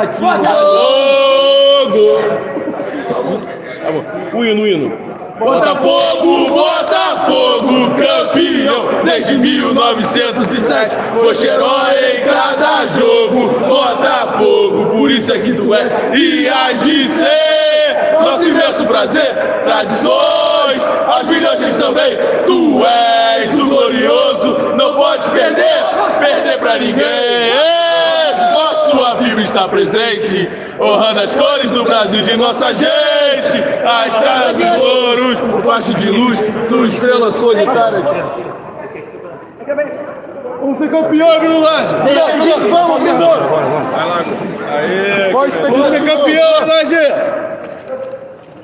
vingativo. Fogo! Tá bom. O hino. Botafogo, Botafogo, campeão desde 1907, foste herói em cada jogo. Botafogo, por isso é que tu és e hás de ser nosso imenso prazer, tradições, as milhões também. Tu és o glorioso, não podes perder pra ninguém. Sua fibra está presente, honrando as cores do Brasil de nossa gente. A estrada dos louros, o facho de luz, sua estrela solitária. Vamos ser campeão, Bruno Lage! Vamos, Bruno! Vai lá, vamos ser campeão, Lage!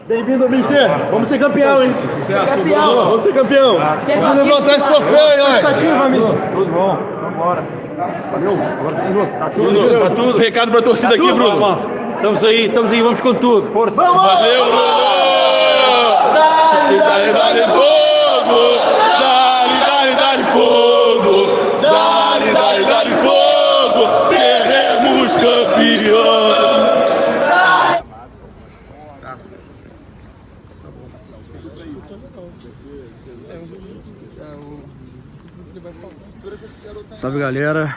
Bem-vindo, Mister! Vamos ser campeão, hein? Campeão! Vamos ser campeão! Vamos levantar esse troféu, hein, Lage? Tudo bom, vambora. Valeu, agora precisou. Tá tudo. Recado pra torcida aqui, Bruno. Estamos aí, vamos com tudo. Força. Valeu, Bruno! Dale fogo! Dale fogo! Dale fogo! Seremos campeões! Salve, galera,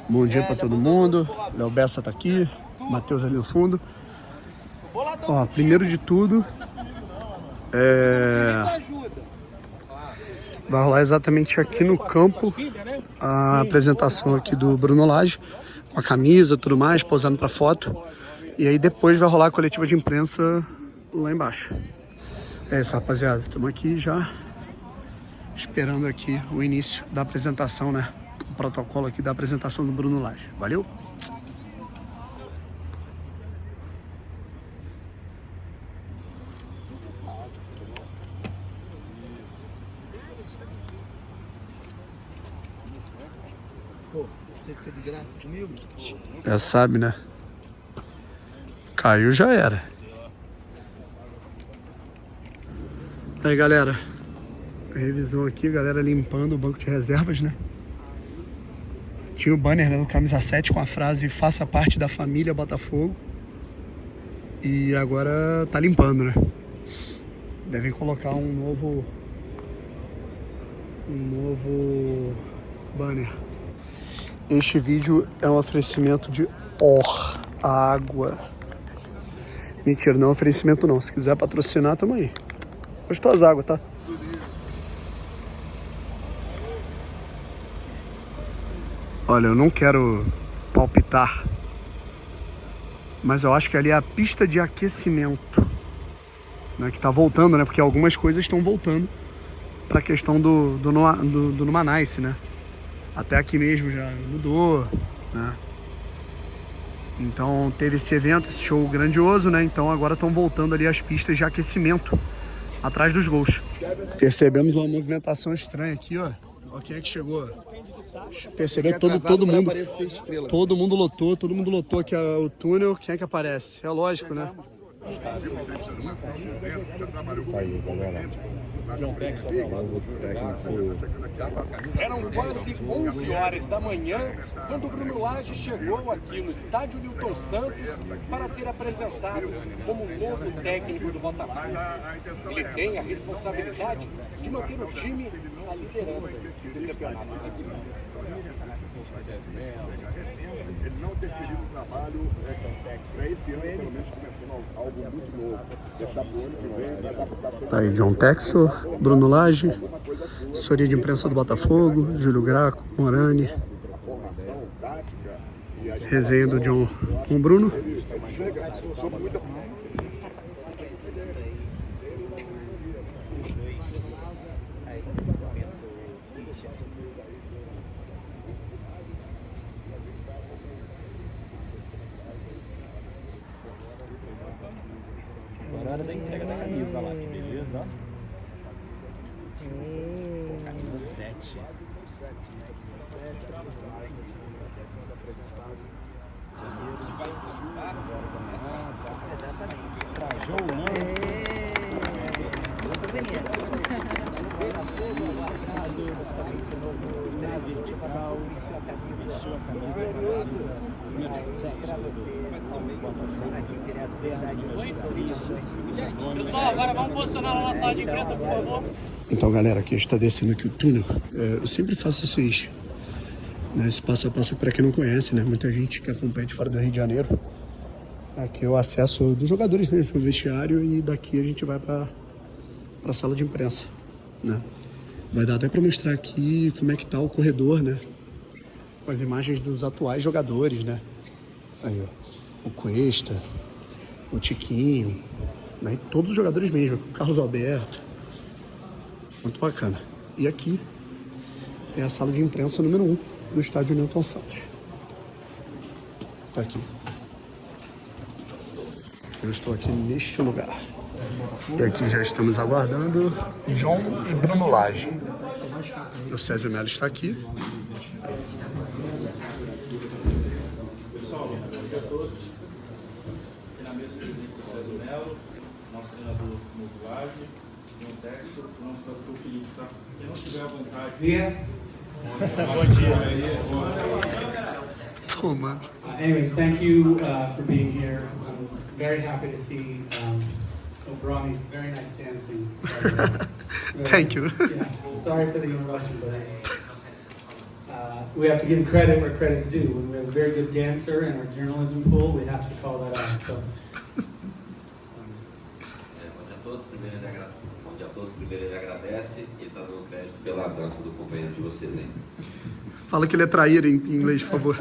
bom dia pra todo mundo. Léo Bessa tá aqui, Matheus ali no fundo. Ó, primeiro de tudo, vai rolar exatamente aqui no campo a apresentação aqui do Bruno Lage, com a camisa, tudo mais, posando pra foto. E aí depois vai rolar a coletiva de imprensa lá embaixo. É isso, rapaziada, estamos aqui já esperando aqui o início da apresentação, né? O protocolo aqui da apresentação do Bruno Lage. Valeu? Pô, você fica de graça comigo? Já sabe, né? Caiu, já era. Aí, galera. Revisão aqui, galera limpando o banco de reservas, né? Tinha o banner, né, do camisa 7 com a frase "Faça parte da família Botafogo". E agora tá limpando, né? Devem colocar um novo banner. Este vídeo é um oferecimento de água. Mentira, não é um oferecimento não. Se quiser patrocinar, tamo aí. Gostou as águas, tá? Olha, eu não quero palpitar, mas eu acho que ali é a pista de aquecimento, né, que tá voltando, né? Porque algumas coisas estão voltando para a questão do Numanice, né? Até aqui mesmo já mudou, né? Então teve esse evento, esse show grandioso, né? Então agora estão voltando ali as pistas de aquecimento atrás dos gols. Percebemos uma movimentação estranha aqui, ó. Ó quem é que chegou. Percebeu todo mundo lotou aqui o túnel. Quem é que aparece? É lógico, né? Aí, galera. Eram quase 11 horas da manhã quando o Bruno Lage chegou aqui no estádio Newton Santos para ser apresentado como novo técnico do Botafogo. Ele tem a responsabilidade de manter o time na liderança do Campeonato Brasileiro. Ele não ter ferido o trabalho para esse ano, pelo menos começando algo muito novo. Deixar pro ano que vem, vai dar pra... Tá aí John Texor, Bruno Lage, assessoria de imprensa do Botafogo, Júlio Graco, Morani, resenha do John com o Bruno. Agora é hora da entrega da camisa lá, que beleza, ó. Camisa 7. Trajou ou não? Pessoal, agora vamos posicionar lá na sala de imprensa, por favor. Então, galera, aqui a gente está descendo aqui o túnel. Eu sempre faço esses, né, esse passo a passo para quem não conhece, né? Muita gente que acompanha de fora do Rio de Janeiro. Aqui é o acesso dos jogadores mesmo para o vestiário e daqui a gente vai para a sala de imprensa, né? Vai dar até para mostrar aqui como é que tá o corredor, né? Com as imagens dos atuais jogadores, né? Aí, ó, o Cuesta, o Tiquinho, né? E todos os jogadores mesmo, o Carlos Alberto. Muito bacana. E aqui é a sala de imprensa número 1 do estádio Newton Santos. Tá aqui. Eu estou aqui neste lugar. E aqui já estamos aguardando John e Bruno Lage. O César Melo está aqui. Pessoal, bom dia a todos. Aqui na mesa o presidente do César Melo, nosso treinador Novo Lage, João Texto, o nosso tradutor Felipe. Tá? Quem não estiver à vontade. Bom dia. Oh, man. Anyway, thank you for being here. I'm very happy to see Brahmi. Very nice dancing. Thank you. Yeah, sorry for the interruption, but we have to give credit where credit's due. When we have a very good dancer in our journalism pool, we have to call that out. So. Bom dia a todos. Primeiro ele agradece e está dando crédito pela dança do companheiro de vocês aí. Fala que ele é traíra em inglês, por favor.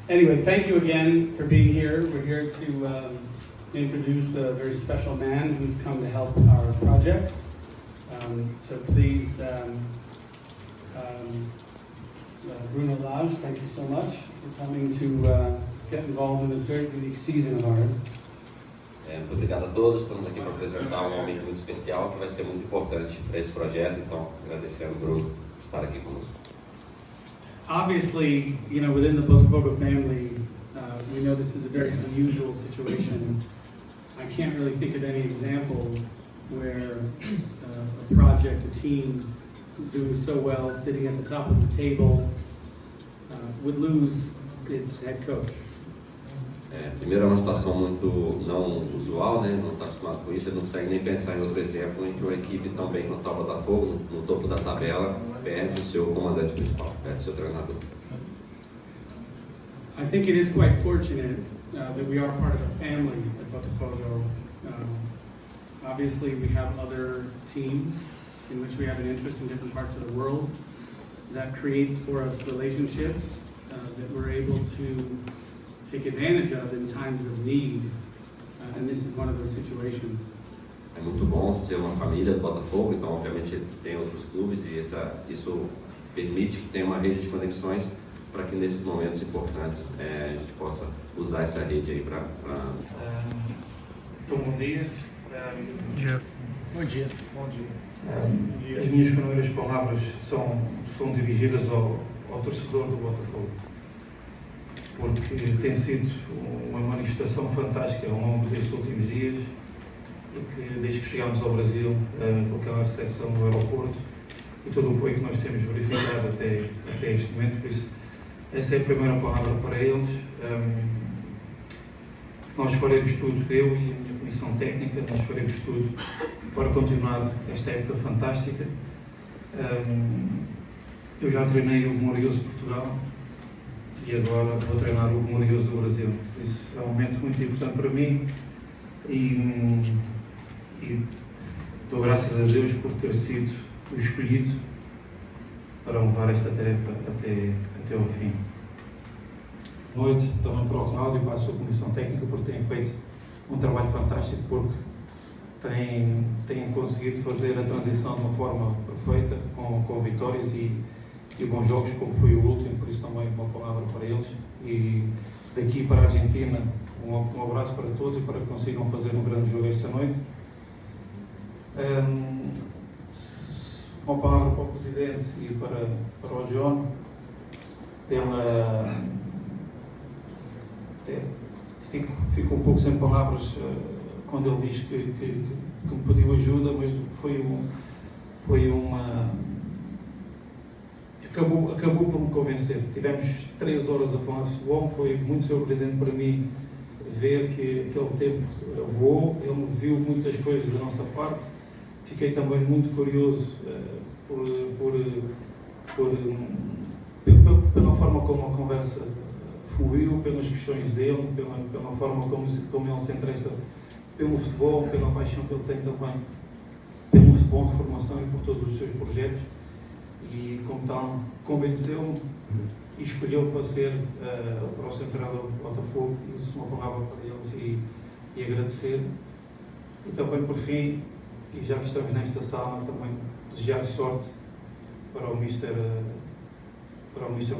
Anyway, thank you again for being here. We're here to introduce a very special man who's come to help our project. So please, Bruno Lage, thank you so much for coming to get involved in this very unique season of ours. Muito obrigado a todos. Estamos aqui para apresentar um momento muito especial que vai ser muito importante para esse projeto. Então, agradecendo o Bruno por estar aqui conosco. Obviously, you know, within the Botafogo family, we know this is a very unusual situation. I can't really think of any examples where a project, a team doing so well, sitting at the top of the table, would lose its head coach. Primeiro, é uma situação muito não usual, né? Não está acostumado com isso, ele não consegue nem pensar em outro exemplo em que uma equipe tão bem quanto o Botafogo, no topo da tabela, perde o seu comandante principal, perde o seu treinador. I think it is quite fortunate that we are part of a family at Botafogo. Obviously, we have other teams in which we have an interest in different parts of the world. That creates for us relationships that we're able to take advantage of in times of need, and this is one of those situations. É muito bom ser uma família do Botafogo, então obviamente tem outros clubes e isso permite que tenha uma rede de conexões para que nesses momentos importantes a gente possa usar essa rede aí para... Então, bom dia. Bom dia. As minhas primeiras palavras são dirigidas ao torcedor do Botafogo, porque tem sido uma manifestação fantástica ao longo destes últimos dias, porque desde que chegámos ao Brasil, com aquela recepção no aeroporto e todo o apoio que nós temos verificado até este momento, por isso essa é a primeira palavra para eles. Nós faremos tudo, eu e a minha comissão técnica, nós faremos tudo para continuar esta época fantástica. Eu já treinei o glorioso Portugal e agora vou treinar o glorioso do Brasil. Isso é um momento muito importante para mim e dou graças a Deus por ter sido o escolhido para levar esta tarefa até ao fim. Boa noite também para o Ronaldo e para a sua comissão técnica por terem feito um trabalho fantástico, porque têm conseguido fazer a transição de uma forma perfeita, com vitórias e bons jogos, como foi o último, por isso também uma palavra para eles. E daqui para a Argentina, um abraço para todos e para que consigam fazer um grande jogo esta noite. Uma palavra para o Presidente e para o John. Fico um pouco sem palavras quando ele diz que me pediu ajuda, mas foi uma... acabou por me convencer. Tivemos 3 horas a falar de futebol, foi muito surpreendente para mim ver que aquele tempo voou. Ele me viu muitas coisas da nossa parte. Fiquei também muito curioso pela forma como a conversa fluiu, pelas questões dele, pela forma como ele se interessa pelo futebol, pela paixão que ele tem também pelo futebol de formação e por todos os seus projetos. E como tal, convenceu-me e escolheu para ser para o seu treinador do Botafogo. Disse uma palavra para eles e agradecer. E também, por fim, e já que estamos nesta sala, também desejar sorte para o Mr.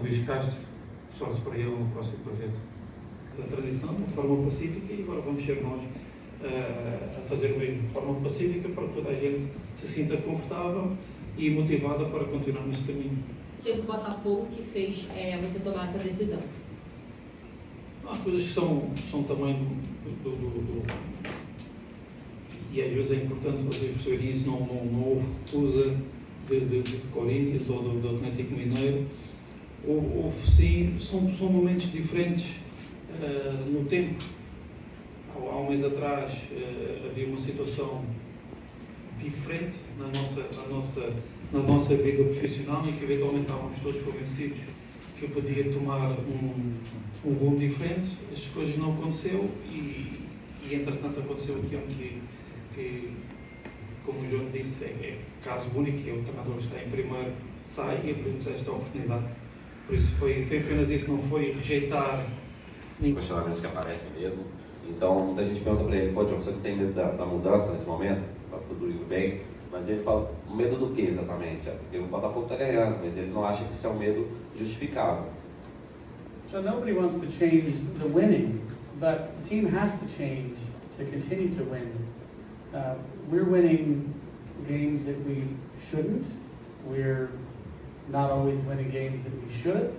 Luís Castro, sorte para ele no próximo projeto. A tradição, de forma pacífica, e agora vamos ser nós a fazer o mesmo, de forma pacífica, para que toda a gente se sinta confortável e motivada para continuar nesse caminho. Teve o Botafogo que fez você tomar essa decisão? Há coisas que são também e às vezes é importante vocês perceberem isso, não houve recusa de Corinthians ou do Atlético Mineiro. Houve sim, são momentos diferentes no tempo. Há um mês atrás havia uma situação diferente na nossa vida profissional e que eventualmente estávamos todos convencidos que eu podia tomar um rumo diferente. As coisas não aconteceu e entretanto aconteceu aquilo que, como o João disse, é caso único, e o treinador está em primeiro, sai e abrimos esta oportunidade. Por isso foi apenas isso, não foi rejeitar nem questionamentos que aparecem mesmo. Então, muita gente pergunta para ele: pô, João, você tem medo da mudança nesse momento? Está tudo indo bem. Mas ele fala: medo do que exatamente? Porque o Botafogo está ganhando, mas ele não acha que isso é um medo justificável. So nobody wants to change the winning, but the team has to change to continue to win. We're winning games that we shouldn't. We're not always winning games that we should.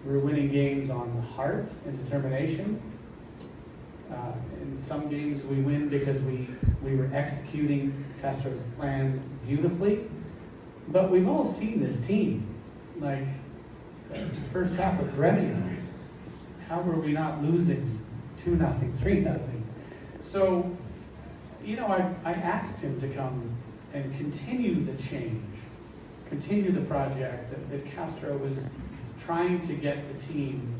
We're winning games on heart and determination. In some games we win because we were executing Castro's plan beautifully. But we've all seen this team. Like, the first half of Gremio, how were we not losing 2-0, 3-0? So, you know, I asked him to come and continue the change, continue the project that Castro was trying to get the team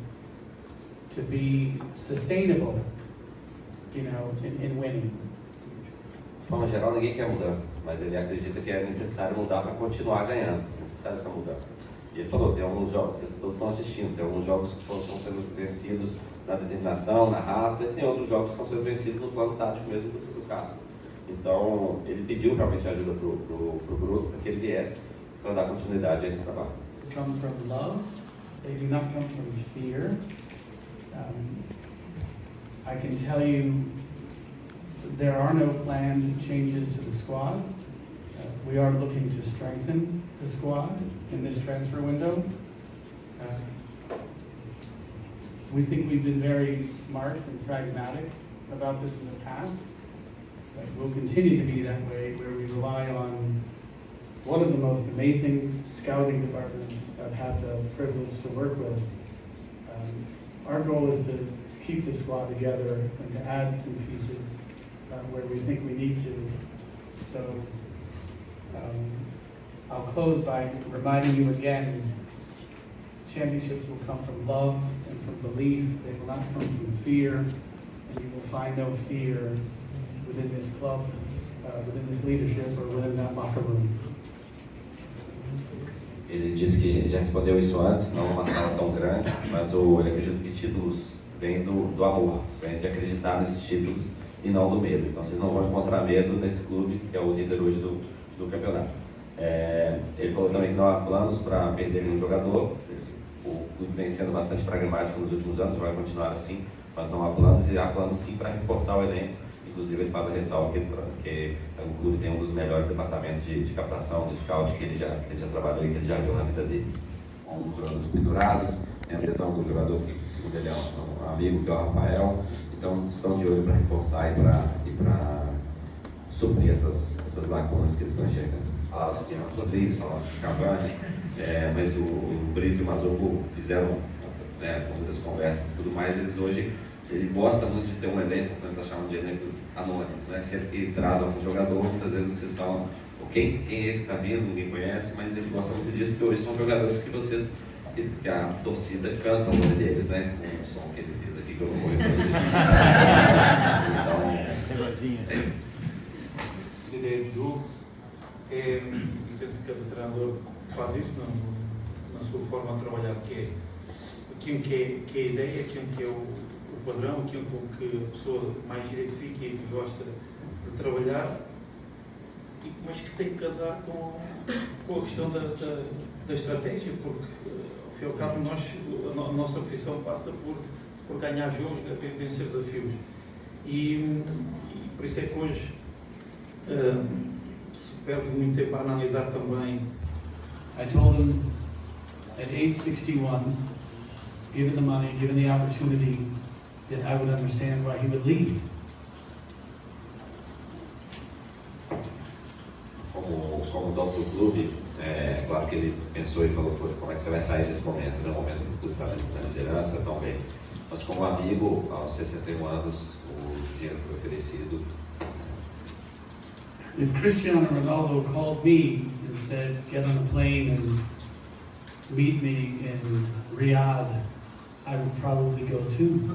to be sustainable, you know, in winning. De forma geral, ninguém quer mudança, mas ele acredita que é necessário mudar para continuar ganhando. É necessária essa mudança. E ele falou: tem alguns jogos, vocês todos estão assistindo, tem alguns jogos que estão sendo vencidos na determinação, na raça, e tem outros jogos que estão sendo vencidos no plano tático mesmo do Castro. Então, ele pediu realmente ajuda pro Bruno para que ele viesse para dar continuidade a esse trabalho. They come from love. They do not come from fear. I can tell you there are no planned changes to the squad. We are looking to strengthen the squad in this transfer window. We think we've been very smart and pragmatic about this in the past. We'll continue to be that way, where we rely on one of the most amazing scouting departments I've had the privilege to work with. Our goal is to keep the squad together and to add some pieces where we think we need to. So I'll close by reminding you again, championships will come from love and from belief. They will not come from fear, and you will find no fear within this club, within this leadership, or within that locker room. Ele disse que já respondeu isso antes, não uma sala tão grande, mas ele acredita que títulos vêm do amor, vêm de acreditar nesses títulos e não do medo. Então vocês não vão encontrar medo nesse clube, que é o líder hoje do campeonato. Ele falou também que não há planos para perder nenhum jogador. O clube vem sendo bastante pragmático nos últimos anos, vai continuar assim, mas não há planos, e há planos sim para reforçar o elenco. Inclusive ele faz a ressalva que o clube tem um dos melhores departamentos de captação, de scout que ele já trabalhou e que ele já viu na vida dele. Um dos jogadores pendurados, tem a lesão do jogador que, segundo ele, é um amigo, que é o Rafael. Então estão de olho para reforçar e para suprir essas lacunas que eles estão enxergando. falava-se de Renato Rodrigues, falava-se de Cavani, mas o Brito e o Mazzocco fizeram, né, com muitas conversas e tudo mais. Ele gosta muito de ter um elenco, que nós chamamos de elenco anônimo, né? Sempre que traz algum jogador, muitas vezes vocês falam, quem é esse que está vindo, ninguém conhece, mas ele gosta muito disso, porque hoje são jogadores que a torcida canta o nome deles, né? Com o som que ele fez aqui, que eu não vou reproduzir. Então, é isso. A ideia de jogo, penso que cada treinador faz isso na sua forma de trabalhar, que é aquilo que é a ideia, aquilo que é o padrão, aquilo com que a pessoa mais identifica e que gosta de trabalhar, mas que tem que casar com a questão da estratégia, porque ao fim e ao cabo a nossa profissão passa por ganhar jogos, vencer desafios. E por isso é que hoje se perde muito tempo a analisar também. I told him at age 61, given the money, given the opportunity, that I would understand why he would leave. Como dono do clube, claro que ele pensou e falou, como é que você vai sair desse momento? No momento que o clube está na liderança, tão bem. Mas como amigo, aos 61 anos, o dinheiro foi oferecido. If Cristiano Ronaldo called me and said, get on a plane and meet me in Riyadh, I would probably go too.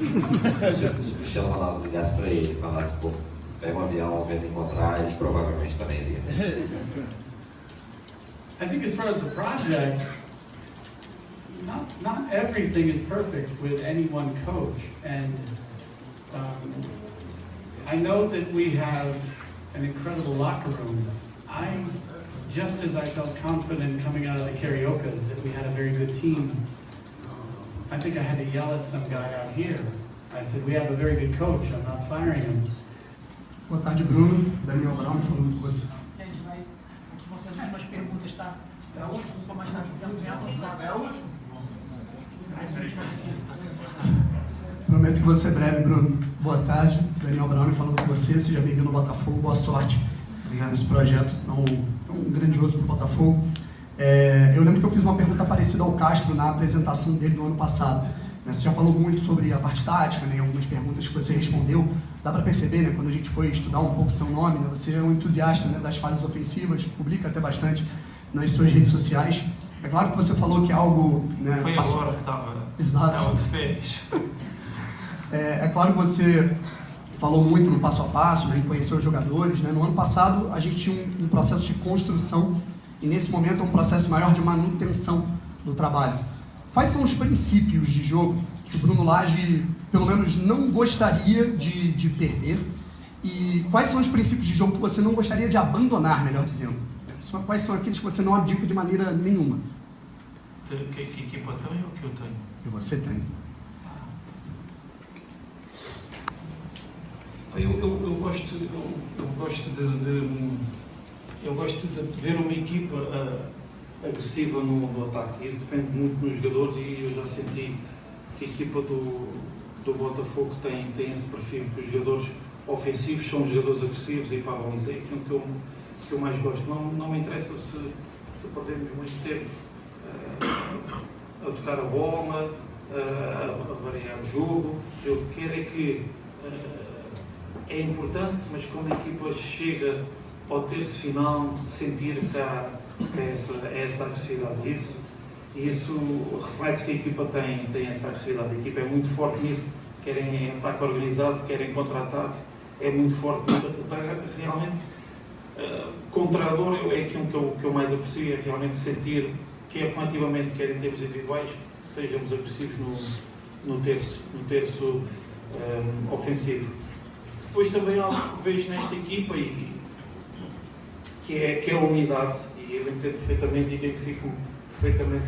Se o Cristiano Ronaldo ligasse para ele e falasse, pô, pega um avião, vem me encontrar, ele provavelmente também iria. I think as far as the project, not everything is perfect with any one coach, and I know that we have an incredible locker room. Just as I felt confident coming out of the Cariocas that we had a very good team, I think I had to yell at some guy out here. I said, we have a very good coach, I'm not firing him. Boa tarde, Bruno. Daniel Brown falando com você. Gente, aqui vão ser as últimas perguntas, tá? É a última, mas já não vem avançado. É a última? As últimas aqui. Prometo que vou ser breve, Bruno. Boa tarde, Daniel Brown falando com você. Seja bem-vindo ao Botafogo. Boa sorte nesse projeto tão grandioso para o Botafogo. Eu lembro que eu fiz uma pergunta parecida ao Castro na apresentação dele no ano passado. Você já falou muito sobre a parte tática, né, algumas perguntas que você respondeu. Dá para perceber, né, quando a gente foi estudar um pouco seu nome, né, você é um entusiasta, né, das fases ofensivas, publica até bastante nas suas redes sociais. É claro que você falou que é algo... Né, foi agora que estava de férias. É claro que você falou muito no passo a passo, né, em conhecer os jogadores. Né. No ano passado, a gente tinha um processo de construção e nesse momento é um processo maior de manutenção do trabalho. Quais são os princípios de jogo que o Bruno Lage, pelo menos, não gostaria de perder? E quais são os princípios de jogo que você não gostaria de abandonar, melhor dizendo? Quais são aqueles que você não abdica de maneira nenhuma? Que equipa tem ou que eu tenho? Que você tem. Eu gosto de ver uma equipa agressiva no ataque. Isso depende muito dos jogadores e eu já senti que a equipa do Botafogo tem esse perfil, que os jogadores ofensivos são jogadores agressivos e para a baliza. É aquilo que eu mais gosto. Não me interessa se perdemos muito tempo a tocar a bola, a variar o jogo. Eu quero é que é importante, mas quando a equipa chega ao terço final, sentir que há essa agressividade. Isso reflete que a equipa tem essa agressividade. A equipa é muito forte nisso, querem ataque organizado, querem contra-ataque, é muito forte. Realmente, como treinador, é aquilo que eu mais aprecio, é realmente sentir que é coletivamente, quer em termos individuais, que sejamos agressivos no terço ofensivo. Depois também há algo que vejo nesta equipa que é a unidade, e eu entendo perfeitamente e identifico-me perfeitamente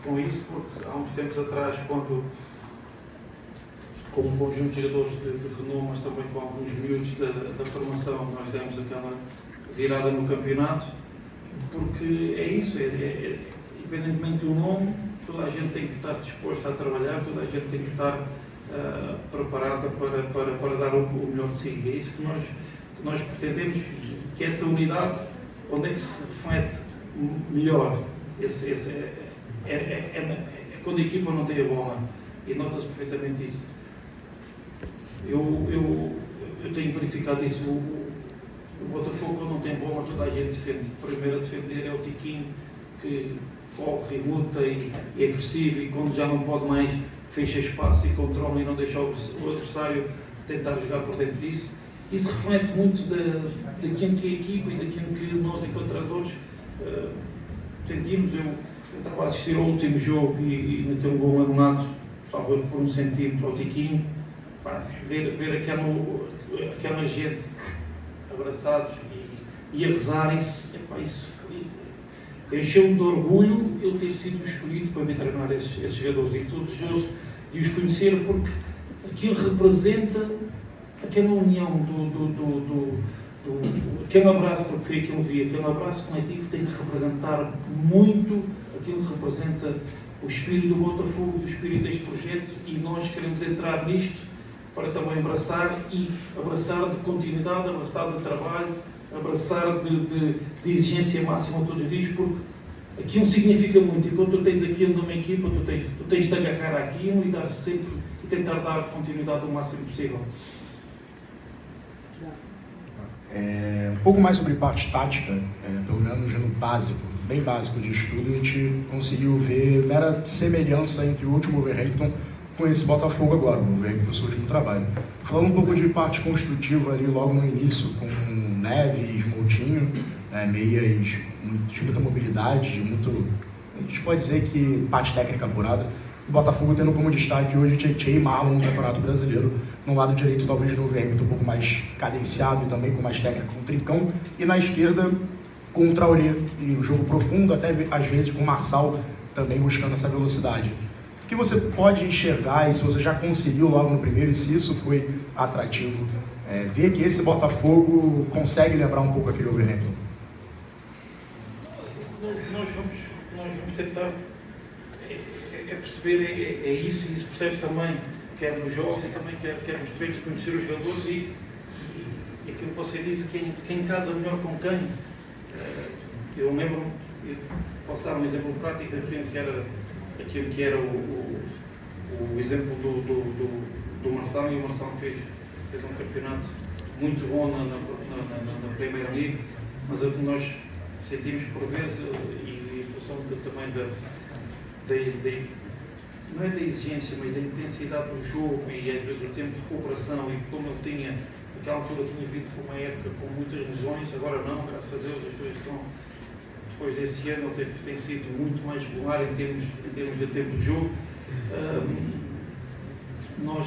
com isso, porque há uns tempos atrás, quando com um conjunto de jogadores de renome, mas também com alguns miúdos da formação, nós demos aquela virada no campeonato, porque é isso, independentemente do nome, toda a gente tem que estar disposta a trabalhar, toda a gente tem que estar preparada para dar o melhor de si. É isso que nós pretendemos, que essa unidade onde é que se reflete melhor? Quando a equipa não tem a bola, e nota-se perfeitamente isso. Eu tenho verificado isso. O Botafogo, quando não tem bola, toda a gente defende. O primeiro a defender é o Tiquinho, que corre e luta e é agressivo, e quando já não pode mais, fecha espaço e controla e não deixa o adversário tentar jogar por dentro disso. Isso reflete muito daquilo que é a equipa e daquilo que nós, enquanto treinadores, sentimos. Eu estava a assistir ao último jogo e meteu um gol anulado, salvo erro por 1 centímetro ao Tiquinho. Ver aquela gente abraçados e a rezar, isso encheu-me de orgulho eu ter sido escolhido para me treinar esses jogadores, e estou desejoso de os conhecer, porque aquilo representa aquela união aquele abraço, porque foi aquilo que eu vi, aquele abraço coletivo tem que representar muito aquilo que representa o espírito do Botafogo, o espírito deste projeto, e nós queremos entrar nisto para também abraçar de continuidade, abraçar de trabalho, abraçar de exigência máxima todos os dias, porque aquilo significa muito. E quando tu tens aquilo numa equipa, tu tens de agarrar àquilo e dar sempre e tentar dar continuidade o máximo possível. Um pouco mais sobre parte tática, pelo menos no básico, bem básico de estudo, a gente conseguiu ver mera semelhança entre o último Wolverhampton com esse Botafogo agora, o Wolverhampton, seu último trabalho. Falando um pouco de parte construtiva ali logo no início, com Neves, Moutinho, meias de muita mobilidade, a gente pode dizer que parte técnica apurada. O Botafogo tendo como destaque hoje Tietê e Marlon no Campeonato Brasileiro. No lado direito, talvez no Wolverhampton um pouco mais cadenciado e também com mais técnica com o Trincão. E na esquerda, com o Traoré e o jogo profundo, até às vezes com o Marçal também buscando essa velocidade. O que você pode enxergar, e se você já conseguiu logo no primeiro, e se isso foi atrativo, ver que esse Botafogo consegue lembrar um pouco aquele Wolverhampton? Nós vamos tentar perceber isso, e isso percebe também, quer nos jogos e também quer nos treinos, conhecer os jogadores e aquilo que você disse, quem casa melhor com quem. Eu lembro, posso dar um exemplo prático daquilo que era o exemplo do Marçal, e o Marçal fez um campeonato muito bom na Primeira Liga, mas o que nós sentimos por vezes, e em função também não é da exigência, mas da intensidade do jogo e às vezes o tempo de recuperação, e como ele tinha, naquela altura tinha vindo por uma época com muitas lesões, agora não, graças a Deus as coisas estão, depois desse ano ele tem sido muito mais regular em termos de tempo de jogo. Nós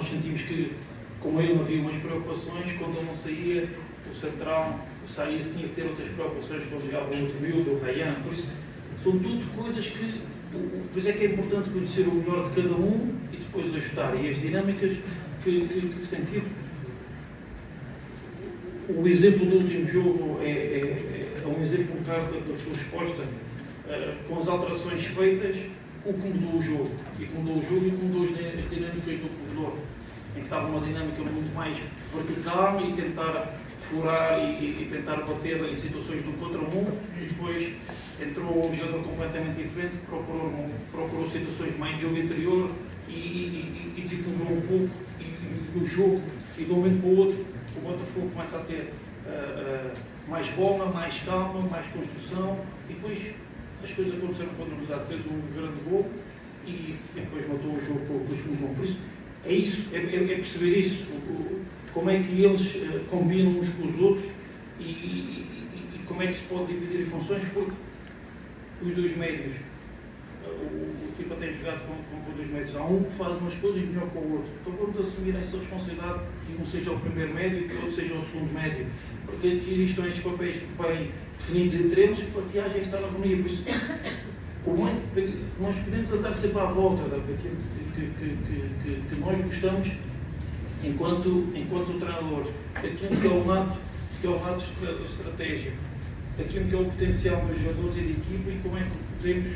sentimos que com ele havia umas preocupações, quando ele não saía, o central, o Saís tinha que ter outras preocupações quando jogava o outro miúdo, o Ryan, por isso são tudo coisas que, por isso é que é importante conhecer o melhor de cada um e depois ajustar, e as dinâmicas que se tem tido. O exemplo do último jogo é um exemplo claro da sua resposta, com as alterações feitas, o que mudou o jogo, e que mudou as dinâmicas do corredor, em que estava uma dinâmica muito mais vertical e tentar furar e tentar bater em situações de 1 contra 1, e depois entrou um jogador completamente diferente que procurou situações mais de jogo interior e desequilibrou um pouco e o jogo, e de um momento para o outro o Botafogo começa a ter mais bola, mais calma, mais construção, e depois as coisas aconteceram com a normalidade. Fez um grande gol e depois matou o jogo com o segundo gol. Por isso, é isso, é perceber isso, como é que eles combinam uns com os outros e como é que se pode dividir as funções, porque os dois médios, o equipa tem jogado com dois médios, há um que faz umas coisas melhor que o outro, então vamos assumir essa responsabilidade, que um seja o primeiro médio e que o outro seja o segundo médio, porque existem estes papéis bem definidos entre eles, para que haja esta harmonia. Por isso, nós podemos andar sempre à volta daquilo que nós gostamos enquanto treinadores, daquilo que é o lado estratégico, daquilo que é o potencial dos jogadores e da equipa e como é que podemos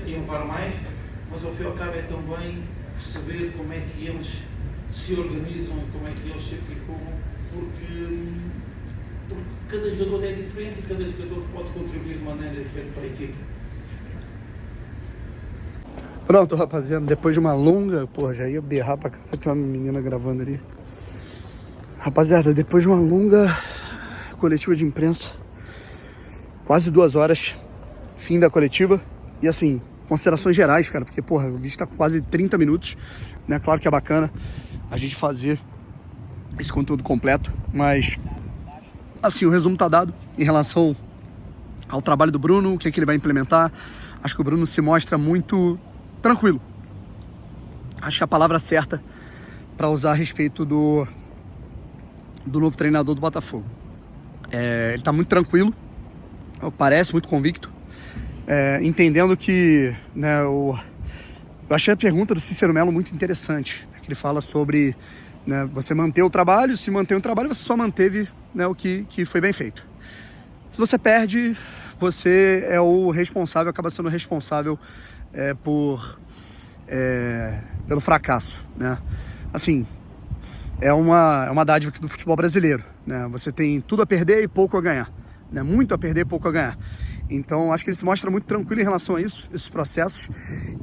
inovar mais, mas ao fim e ao cabo é também perceber como é que eles se organizam e como é que eles se articulam, porque porque cada jogador é diferente e cada jogador pode contribuir de maneira diferente para a equipe. Pronto, rapaziada, depois de uma longa... Porra, já ia berrar pra caralho, tem uma menina gravando ali. Rapaziada, depois de uma longa coletiva de imprensa, quase 2 horas, fim da coletiva. E assim, considerações gerais, cara, porque, porra, o vídeo tá quase 30 minutos, né? Claro que é bacana a gente fazer esse conteúdo completo, mas, assim, o resumo tá dado em relação ao trabalho do Bruno, o que é que ele vai implementar. Acho que o Bruno se mostra muito tranquilo. Acho que a palavra certa para usar a respeito do novo treinador do Botafogo. Ele tá muito tranquilo, parece muito convicto, entendendo que, né, eu achei a pergunta do Cícero Melo muito interessante, né, que ele fala sobre, né, você manter o trabalho, se mantém o trabalho, você só manteve, né, o que foi bem feito. Se você perde, você é o responsável, acaba sendo responsável pelo fracasso, né? Assim, é uma dádiva aqui do futebol brasileiro, né? Você tem tudo a perder e pouco a ganhar, né? Muito a perder e pouco a ganhar. Então, acho que ele se mostra muito tranquilo em relação a isso, esses processos.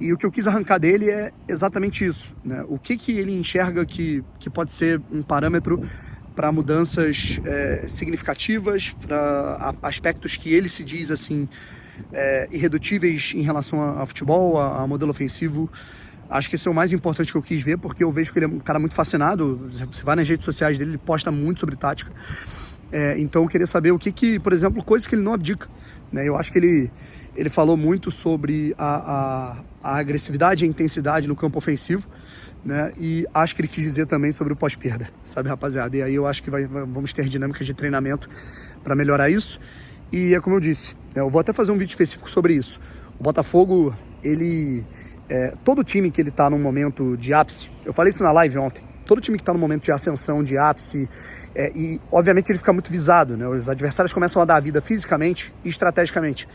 E o que eu quis arrancar dele é exatamente isso, né? O que ele enxerga que pode ser um parâmetro para mudanças significativas, para aspectos que ele se diz assim irredutíveis em relação ao futebol, a modelo ofensivo. Acho que esse é o mais importante que eu quis ver, porque eu vejo que ele é um cara muito fascinado. Você vai nas redes sociais dele, ele posta muito sobre tática. Então eu queria saber o que por exemplo, coisas que ele não abdica, né? Eu acho que ele falou muito sobre a agressividade e a intensidade no campo ofensivo, né? E acho que ele quis dizer também sobre o pós-perda, sabe, rapaziada? E aí eu acho que vamos ter dinâmicas de treinamento para melhorar isso. E é como eu disse, eu vou até fazer um vídeo específico sobre isso. O Botafogo, todo time que ele tá num momento de ápice, eu falei isso na live ontem, todo time que tá num momento de ascensão, de ápice, e obviamente ele fica muito visado, né? Os adversários começam a dar a vida fisicamente e estrategicamente,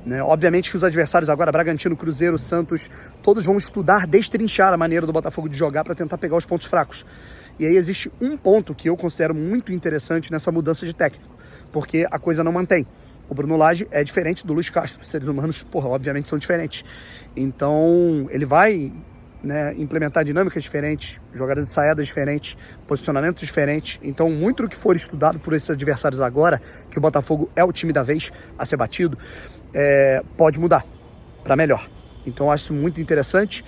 né? Obviamente que os adversários agora, Bragantino, Cruzeiro, Santos, todos vão estudar, destrinchar a maneira do Botafogo de jogar para tentar pegar os pontos fracos. E aí existe um ponto que eu considero muito interessante nessa mudança de técnico, porque a coisa não mantém. O Bruno Lage é diferente do Luiz Castro. Seres humanos, obviamente são diferentes. Então, ele vai, né, implementar dinâmicas diferentes, jogadas de saídas diferentes, posicionamentos diferentes. Então, muito do que for estudado por esses adversários agora, que o Botafogo é o time da vez a ser batido, pode mudar para melhor. Então, eu acho isso muito interessante.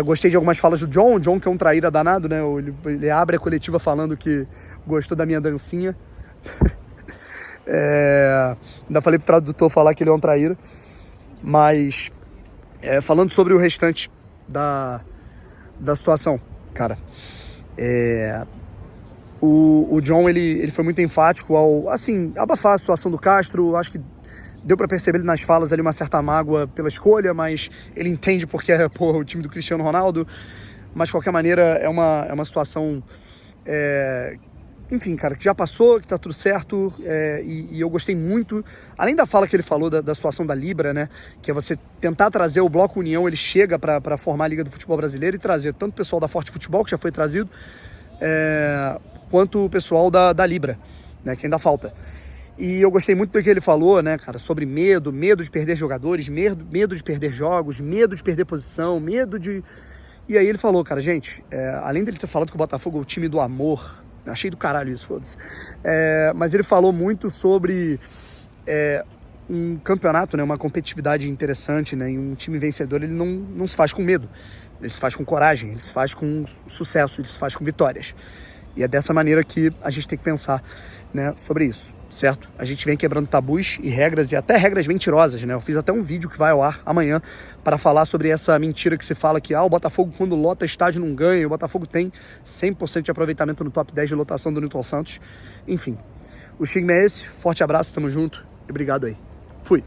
Gostei de algumas falas do John. O John, que é um traíra danado, né? Ele abre a coletiva falando que gostou da minha dancinha. Ainda falei pro tradutor falar que ele é um traíra. Mas falando sobre o restante da situação, cara, o John ele foi muito enfático ao, assim, abafar a situação do Castro. Acho que deu para perceber nas falas ali uma certa mágoa pela escolha, mas ele entende porque é o time do Cristiano Ronaldo. Mas de qualquer maneira é uma situação enfim, cara, que já passou, que tá tudo certo, e eu gostei muito, além da fala que ele falou da situação da Libra, né, que é você tentar trazer o Bloco União, ele chega para formar a Liga do Futebol Brasileiro e trazer tanto o pessoal da Forte Futebol, que já foi trazido, quanto o pessoal da Libra, né, que ainda falta. E eu gostei muito do que ele falou, né, cara, sobre medo de perder jogadores, medo de perder jogos, medo de perder posição, medo de... E aí ele falou, cara, gente, além dele ter falado que o Botafogo é o time do amor, achei do caralho isso, foda-se. Mas ele falou muito sobre um campeonato, né, uma competitividade interessante, né, e um time vencedor, ele não se faz com medo, ele se faz com coragem, ele se faz com sucesso, ele se faz com vitórias. E é dessa maneira que a gente tem que pensar, né, sobre isso, certo? A gente vem quebrando tabus e regras, e até regras mentirosas, né? Eu fiz até um vídeo que vai ao ar amanhã para falar sobre essa mentira que se fala que o Botafogo, quando lota estádio, não ganha. O Botafogo tem 100% de aproveitamento no top 10 de lotação do Newton Santos. Enfim, o estigma é esse. Forte abraço, tamo junto e obrigado aí. Fui.